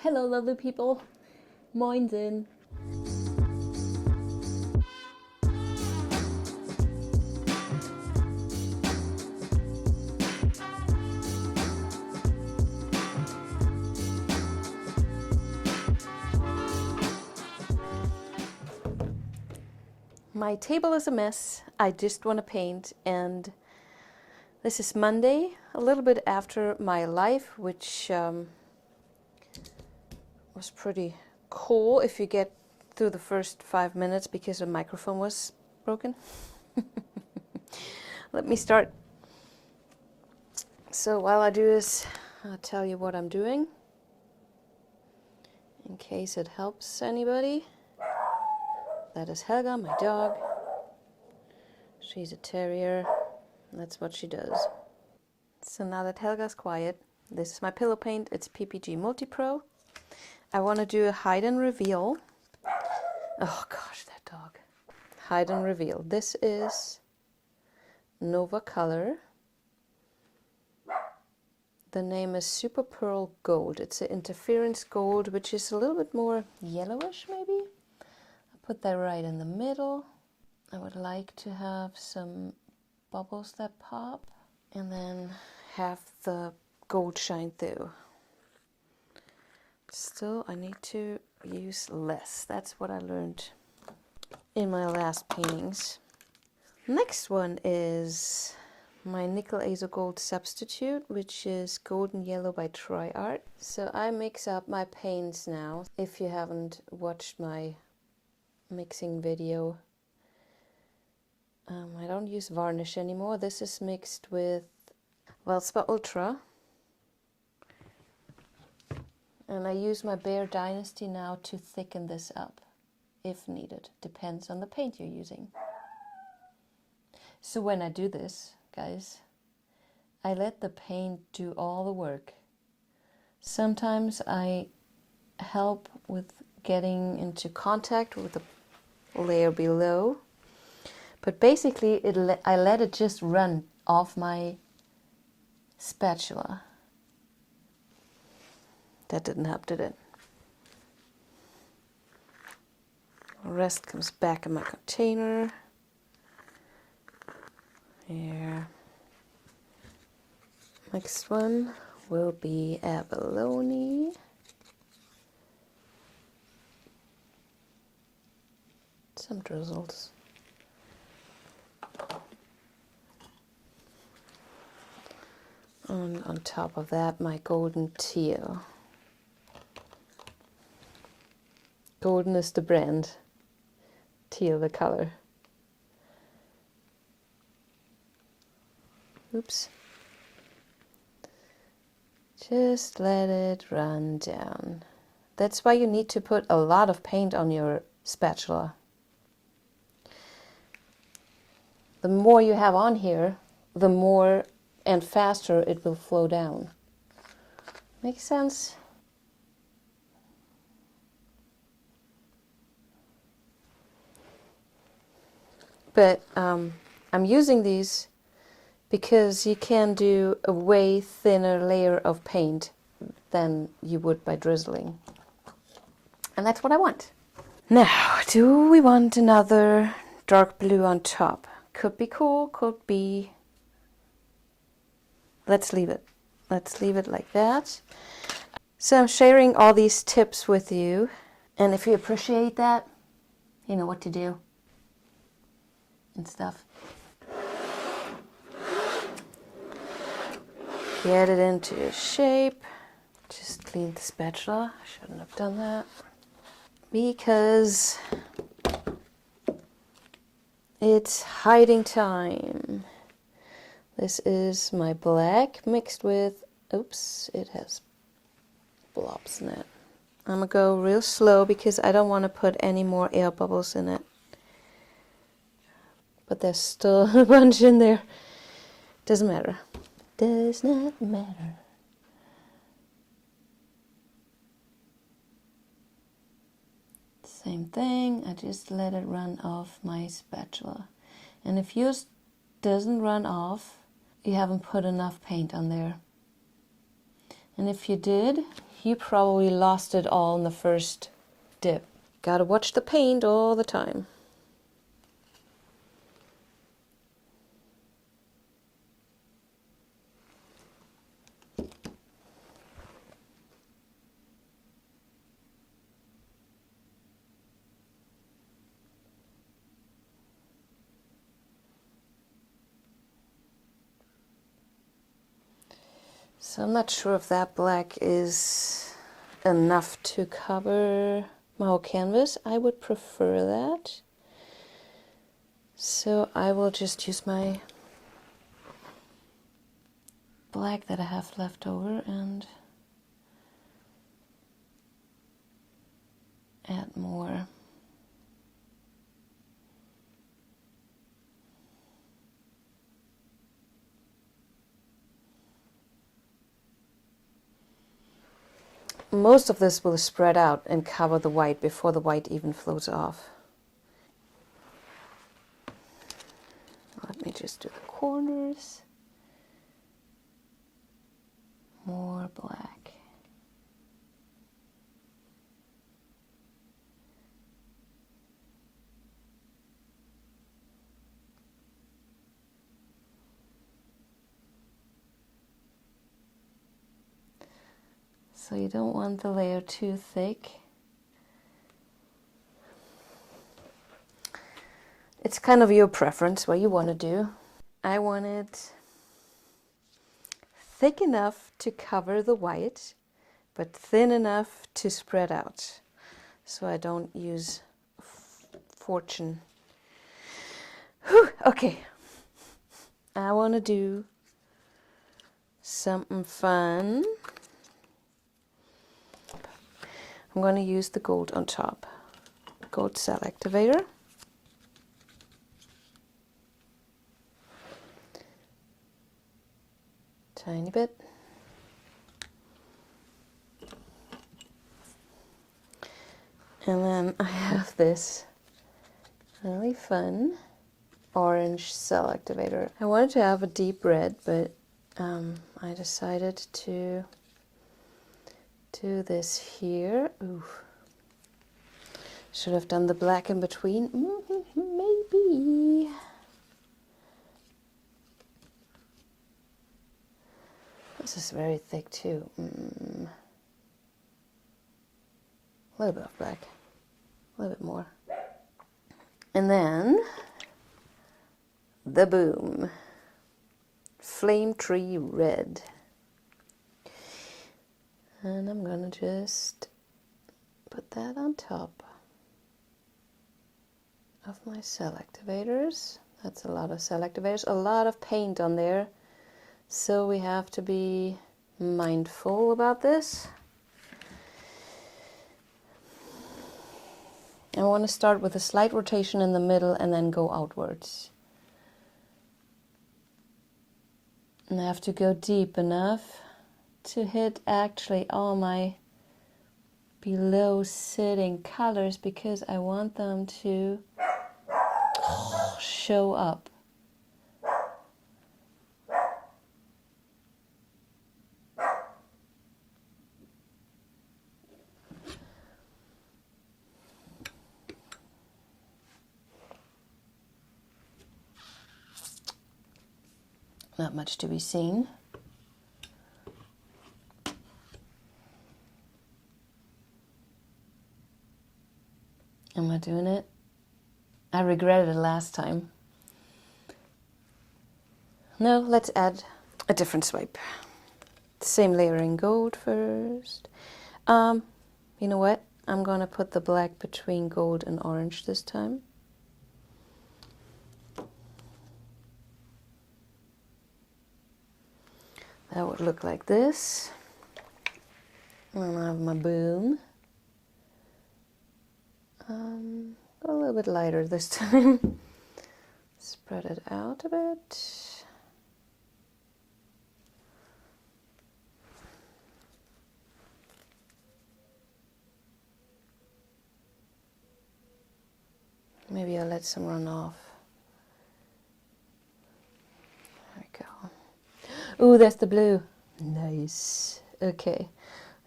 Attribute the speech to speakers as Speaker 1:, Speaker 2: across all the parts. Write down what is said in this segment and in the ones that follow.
Speaker 1: Hello lovely people, moin. My table is a mess. I just want to paint, and this is Monday, a little bit after my live, which was pretty cool if you get through the first 5 minutes because the microphone was broken. Let me start. So while I do this, I'll tell you what I'm doing in case it helps anybody. That is Helga, my dog. She's a terrier. That's what she does. So now that Helga's quiet, this is my pillow paint. It's PPG Multi-Pro. I want to do a hide and reveal. Oh gosh, that dog. Hide and reveal. This is Nova Color. The name is Super Pearl Gold. It's an interference gold, which is a little bit more yellowish maybe. I'll put that right in the middle. I would like to have some bubbles that pop and then have the gold shine through. Still, I need to use less. That's what I learned in my last paintings. Next one is my nickel azo gold substitute, which is golden yellow by Fluidart. So I mix up my paints now. If you haven't watched my mixing video, I don't use varnish anymore. This is mixed with Valspar Ultra. And I use my Bear Dynasty now to thicken this up, if needed. Depends on the paint you're using. So when I do this, guys, I let the paint do all the work. Sometimes I help with getting into contact with the layer below. But basically, I let it just run off my spatula. That didn't help, did it? The rest comes back in my container. Here. Next one will be abalone. Some drizzles. And on top of that, my golden teal. Golden is the brand, teal the color. Oops. Just let it run down. That's why you need to put a lot of paint on your spatula. The more you have on here, the more and faster it will flow down. Makes sense? But I'm using these because you can do a way thinner layer of paint than you would by drizzling. And that's what I want. Now, do we want another dark blue on top? Could be cool, could be... Let's leave it. Let's leave it like that. So I'm sharing all these tips with you. And if you appreciate that, you know what to do. And stuff. Get it into shape. Just clean the spatula. I shouldn't have done that. Because it's hiding time. This is my black mixed with, oops, it has blobs in it. I'm gonna go real slow because I don't want to put any more air bubbles in it. But there's still a bunch in there. Doesn't matter. Does not matter. Same thing, I just let it run off my spatula. And if yours doesn't run off, you haven't put enough paint on there. And if you did, You probably lost it all in the first dip. Gotta watch the paint all the time. So I'm not sure if that black is enough to cover my whole canvas. I would prefer that. So I will just use my black that I have left over and add more. Most of this will spread out and cover the white before the white even floats off. Let me just do the corners. More black. So you don't want the layer too thick. It's kind of your preference what you want to do. I want it thick enough to cover the white, but thin enough to spread out. So I don't use fortune. Whew, okay. I want to do something fun. I'm going to use the gold on top. Gold cell activator. Tiny bit. And then I have this really fun orange cell activator. I wanted to have a deep red, but I decided to do this here. Ooh. Should have done the black in between. Maybe. This is very thick too. A little bit of black. A little bit more. And then the boom. Flame Tree Red. And I'm gonna just put that on top of my cell activators. That's a lot of cell activators, a lot of paint on there. So we have to be mindful about this. I want to start with a slight rotation in the middle and then go outwards. And I have to go deep enough to hit actually all my below sitting colors because I want them to show up. Not much to be seen. Am I doing it? I regretted it last time. No, let's add a different swipe. Same layer in gold first. You know what? I'm gonna put the black between gold and orange this time. That would look like this. And I have my boom. Go a little bit lighter this time. Spread it out a bit. Maybe I'll let some run off. There we go. Ooh, that's the blue. Nice. Okay.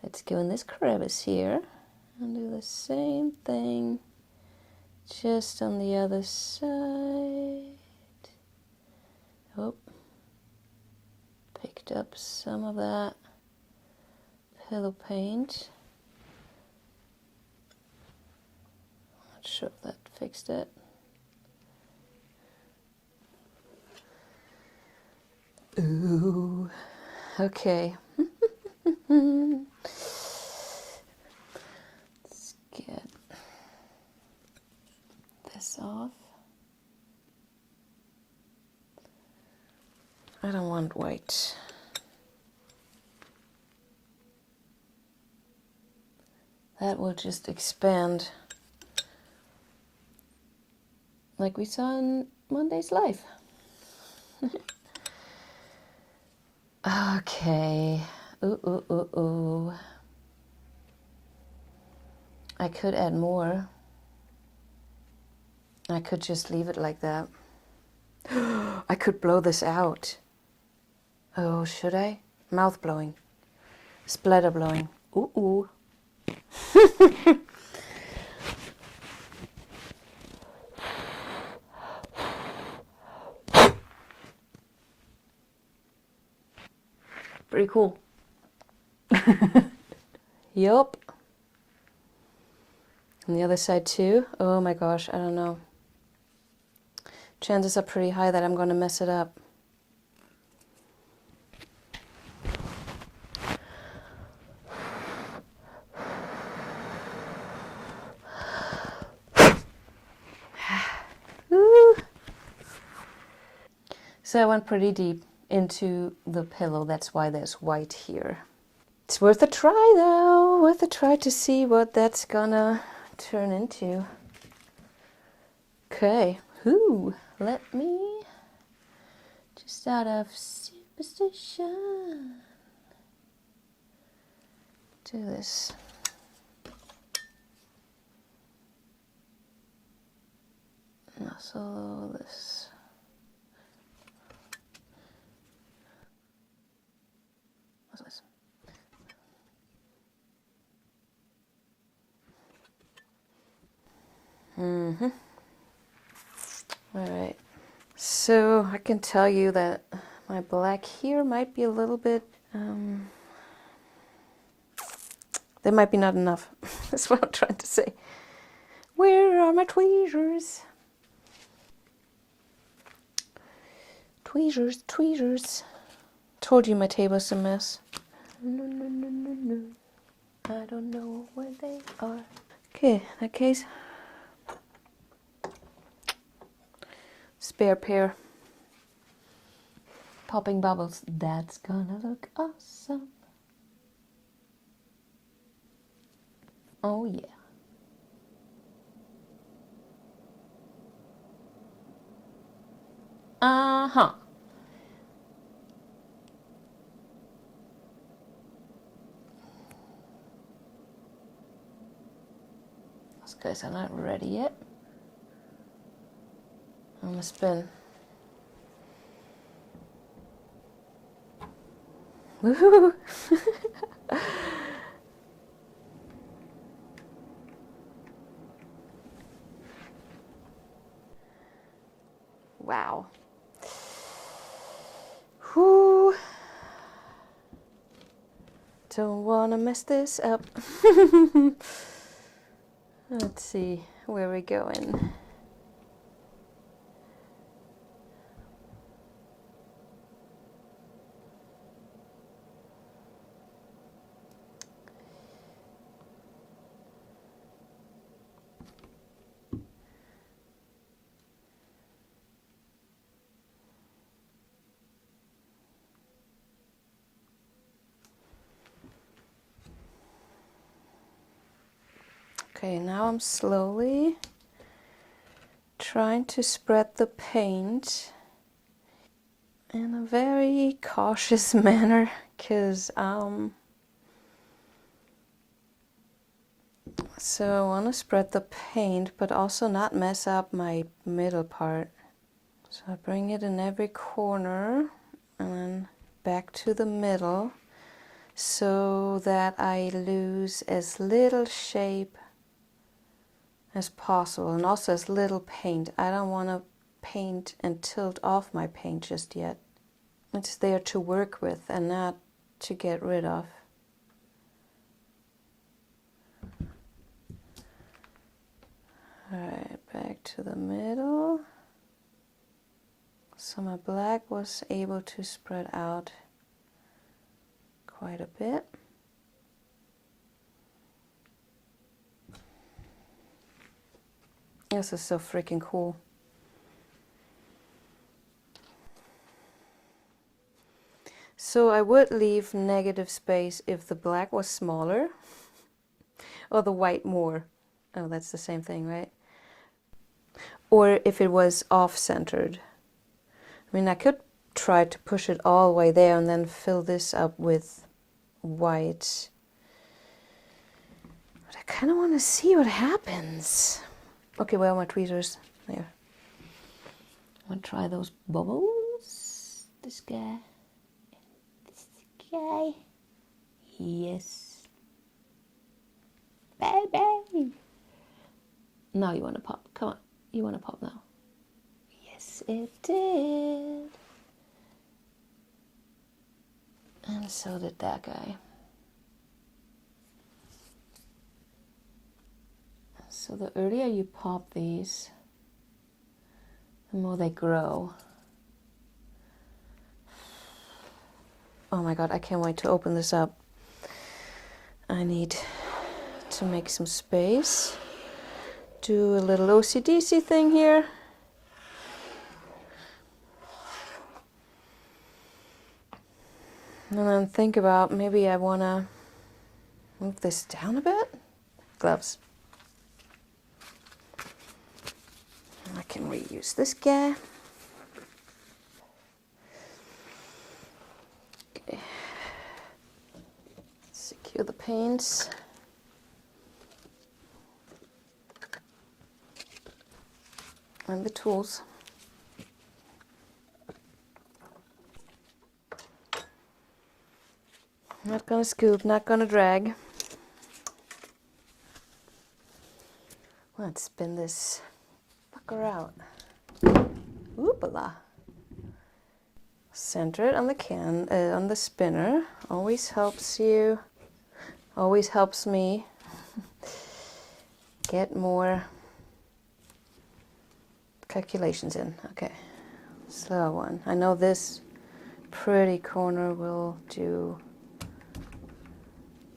Speaker 1: Let's go in this crevice here and do the same thing just on the other side. Oh, picked up some of that pillow paint. Not sure if that fixed it. Ooh, okay. Let's get this off. I don't want white. That will just expand like we saw in Monday's live. Okay. Ooh. I could add more. I could just leave it like that. I could blow this out. Oh, should I? Mouth blowing. Splatter blowing. Ooh. Pretty cool. Yup. On the other side too. Oh my gosh, I don't know. Chances are pretty high that I'm going to mess it up. So I went pretty deep into the pillow. That's why there's white here. It's worth a try though. Worth a try to see what that's gonna turn into. Okay. Let me, just out of superstition, do this. And also this. What's this? All right. So I can tell you that my black here might be a little bit, there might be not enough. That's what I'm trying to say. Where are my tweezers? Tweezers. Told you my table's a mess. No. I don't know where they are. Okay, in that case, spare pair. Popping bubbles. That's gonna look awesome. Oh yeah. Uh-huh. Those guys are not ready yet. I'm gonna spin. Woohoo! Wow. Whew. Don't wanna mess this up. Let's see where we're going. Okay, now I'm slowly trying to spread the paint in a very cautious manner, because so I want to spread the paint but also not mess up my middle part. So I bring it in every corner and then back to the middle, so that I lose as little shape as possible, and also as little paint. I don't want to paint and tilt off my paint just yet. It's there to work with and not to get rid of. Alright, back to the middle. So my black was able to spread out quite a bit. This is so freaking cool. So I would leave negative space if the black was smaller or the white more. Oh, that's the same thing, right? Or if it was off-centered. I mean, I could try to push it all the way there and then fill this up with white. But I kind of want to see what happens. Okay, where are my tweezers? There. I want to try those bubbles. This guy. This guy. Yes. Baby. Now you want to pop. Come on. You want to pop now. Yes, it did. And so did that guy. So the earlier you pop these, the more they grow. Oh my god, I can't wait to open this up. I need to make some space. Do a little OCDC thing here. And then think about, maybe I want to move this down a bit. Gloves. I can reuse this guy. Okay. Secure the paints. And the tools. Not gonna scoop, not gonna drag. Let's spin this fucker out. Oopala. Center it on the on the spinner. Always helps you. Always helps me get more calculations in. Okay, slow one. I know this pretty corner will do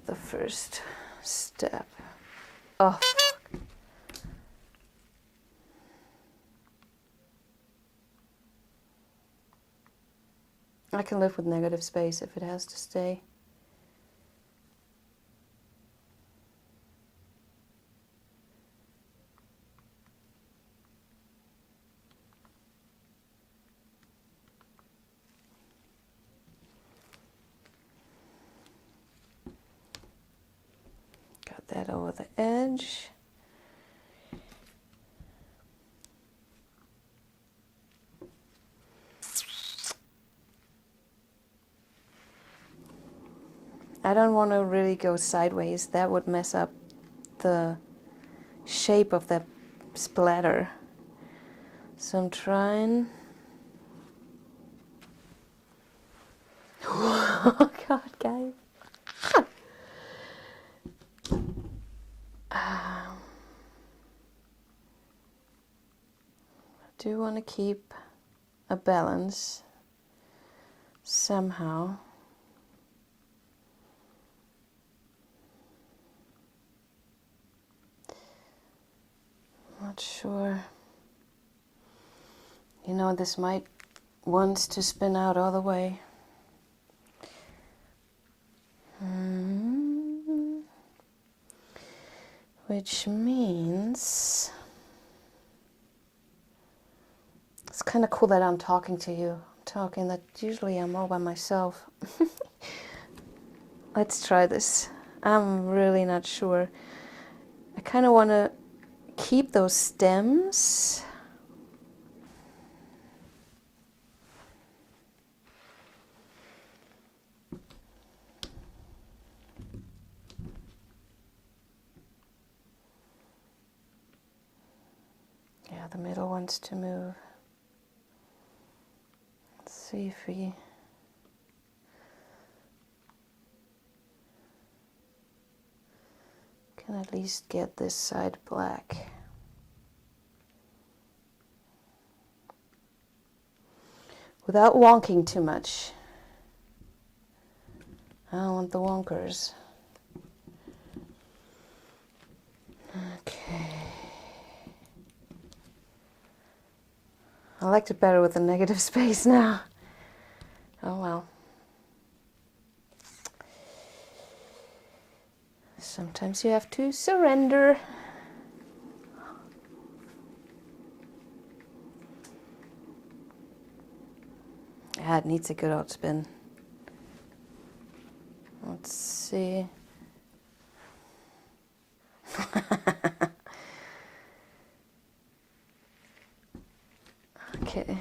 Speaker 1: the first step. Oh, I can live with negative space if it has to stay. Got that over the edge. I don't want to really go sideways. That would mess up the shape of the splatter. So I'm trying. Oh God, guys. I do want to keep a balance somehow. Not sure. You know, this might want to spin out all the way. Which means it's kind of cool that I'm talking to you. That usually I'm all by myself. Let's try this. I'm really not sure. I kind of want to keep those stems. Yeah, the middle wants to move. Let's see if we can at least get this side black. Without wonking too much. I don't want the wonkers. Okay. I liked it better with the negative space now. Oh well. Sometimes you have to surrender. Yeah, it needs a good old spin. Let's see. Okay.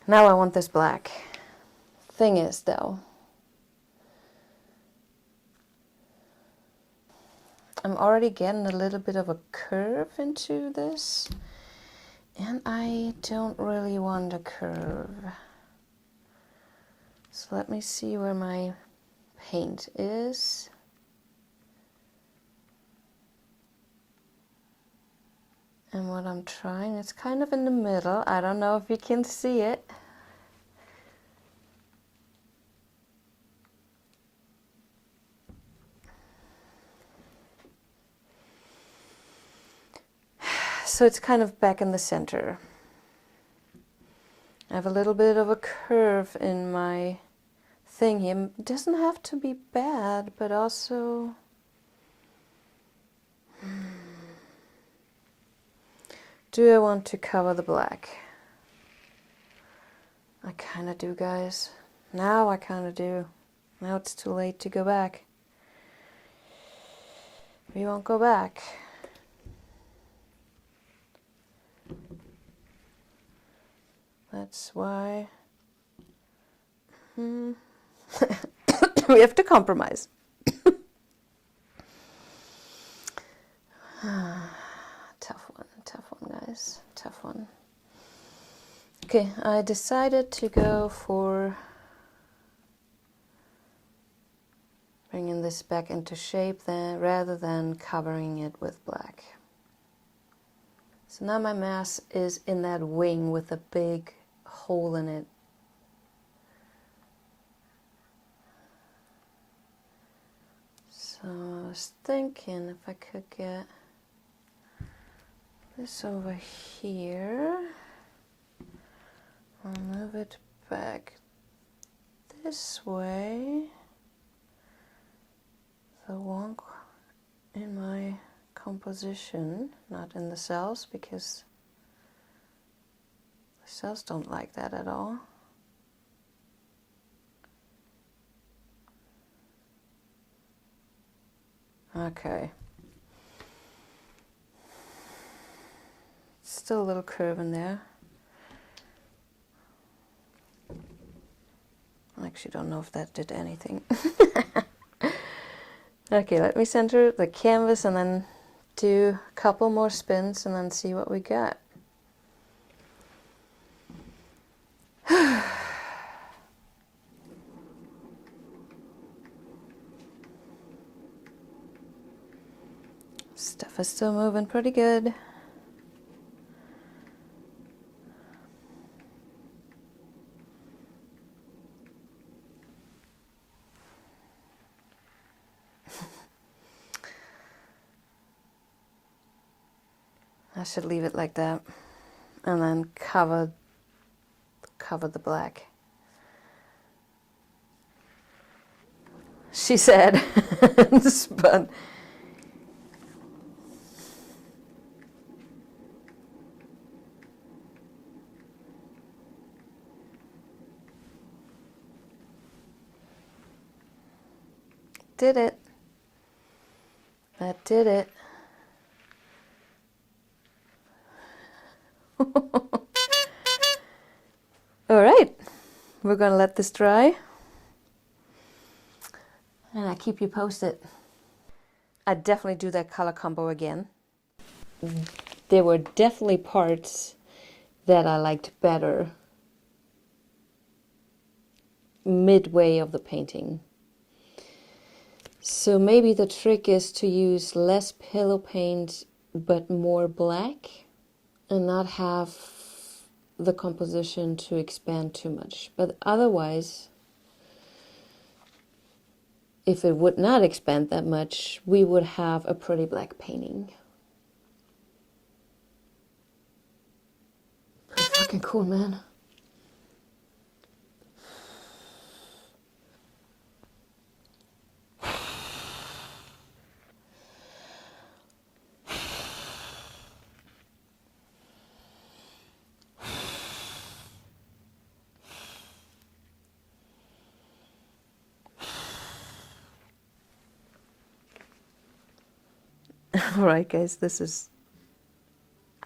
Speaker 1: Now I want this black. Thing is, though, I'm already getting a little bit of a curve into this, and I don't really want a curve. So let me see where my paint is. And what I'm trying, it's kind of in the middle. I don't know if you can see it. So it's kind of back in the center. I have a little bit of a curve in my thing here. It doesn't have to be bad, but also... Do I want to cover the black? I kind of do, guys. Now I kind of do. Now it's too late to go back. We won't go back. That's why we have to compromise. Tough one, guys. Tough one. Okay, I decided to go for bringing this back into shape then, rather than covering it with black. So now my mass is in that wing with a big hole in it. So I was thinking if I could get this over here, I'll move it back this way. The wonk in my composition, not in the cells, because the cells don't like that at all. Okay. Still a little curve in there. I actually don't know if that did anything. Okay, let me center the canvas and then do a couple more spins and then see what we got. Stuff is still moving pretty good. I should leave it like that and then cover the black. She said, spun. Did it. That did it. we're gonna let this dry and I keep you posted. I definitely do that color combo again. There were definitely parts that I liked better midway of the painting. So maybe the trick is to use less pillow paint but more black and not have the composition to expand too much. But otherwise, if it would not expand that much, we would have a pretty black painting. Pretty fucking cool, man. Alright guys, this is...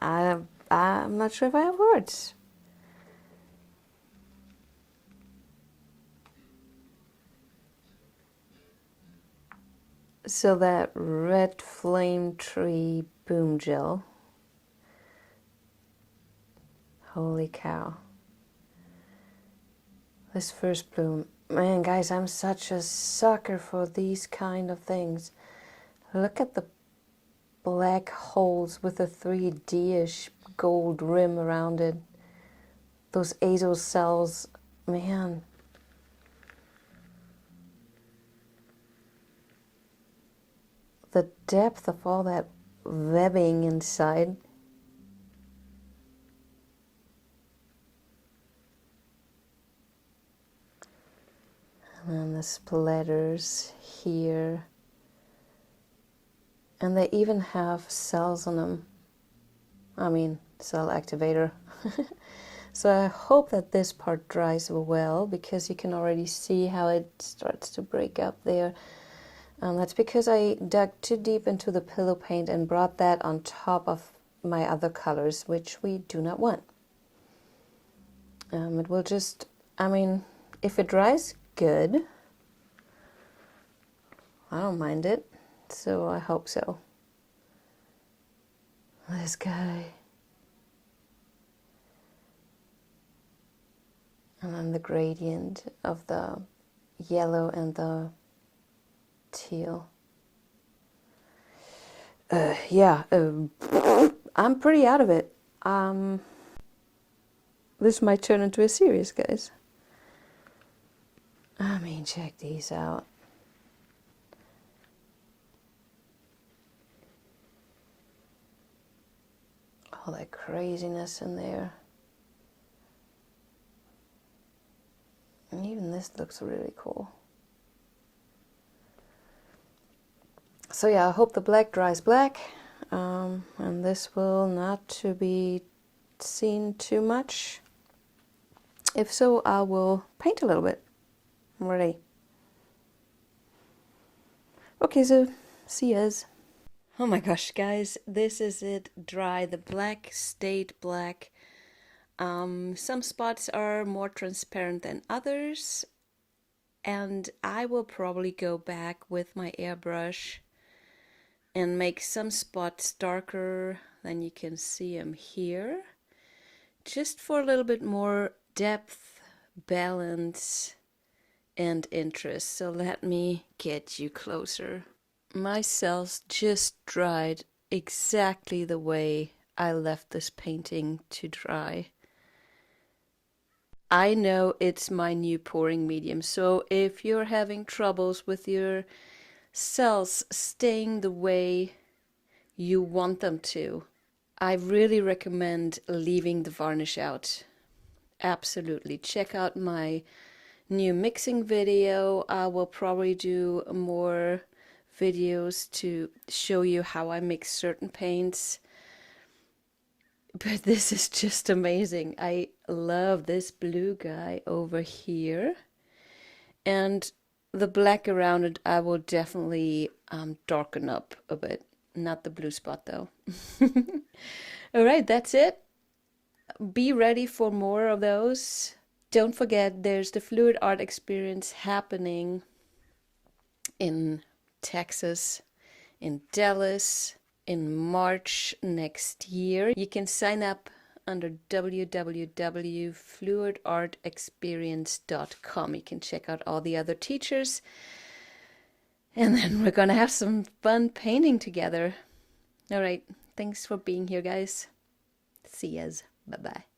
Speaker 1: I'm not sure if I have words. So that red flame tree boom gel. Holy cow. This first bloom. Man guys, I'm such a sucker for these kind of things. Look at the black holes with a 3D-ish gold rim around it. Those azo cells, man. The depth of all that webbing inside. And then the splatters here. And they even have cells on them. I mean, cell activator. So I hope that this part dries well, because you can already see how it starts to break up there. That's because I dug too deep into the pillow paint and brought that on top of my other colors, which we do not want. It will just, I mean, if it dries good, I don't mind it. So I hope so. This guy. And then the gradient of the yellow and the teal. Yeah, I'm pretty out of it. This might turn into a series, guys. I mean, check these out. All that craziness in there. And even this looks really cool. So yeah, I hope the black dries black. And this will not to be seen too much. If so, I will paint a little bit. I'm ready. Okay, so see yas. Oh my gosh, guys, this is it dry. The black stayed black. Some spots are more transparent than others, and I will probably go back with my airbrush and make some spots darker than you can see them here, just for a little bit more depth, balance, and interest. So let me get you closer. My cells just dried exactly the way I left this painting to dry. I know it's my new pouring medium, so if you're having troubles with your cells staying the way you want them to, I really recommend leaving the varnish out. Absolutely. Check out my new mixing video. I will probably do more videos to show you how I mix certain paints. But this is just amazing. I love this blue guy over here. And the black around it, I will definitely darken up a bit. Not the blue spot though. All right, that's it. Be ready for more of those. don't forget, there's the Fluid Art Experience happening in Texas, in Dallas, in March next year. You can sign up under www.fluidartexperience.com. You can check out all the other teachers, and then we're gonna have some fun painting together. All right, thanks for being here, guys. See yas. Bye-bye.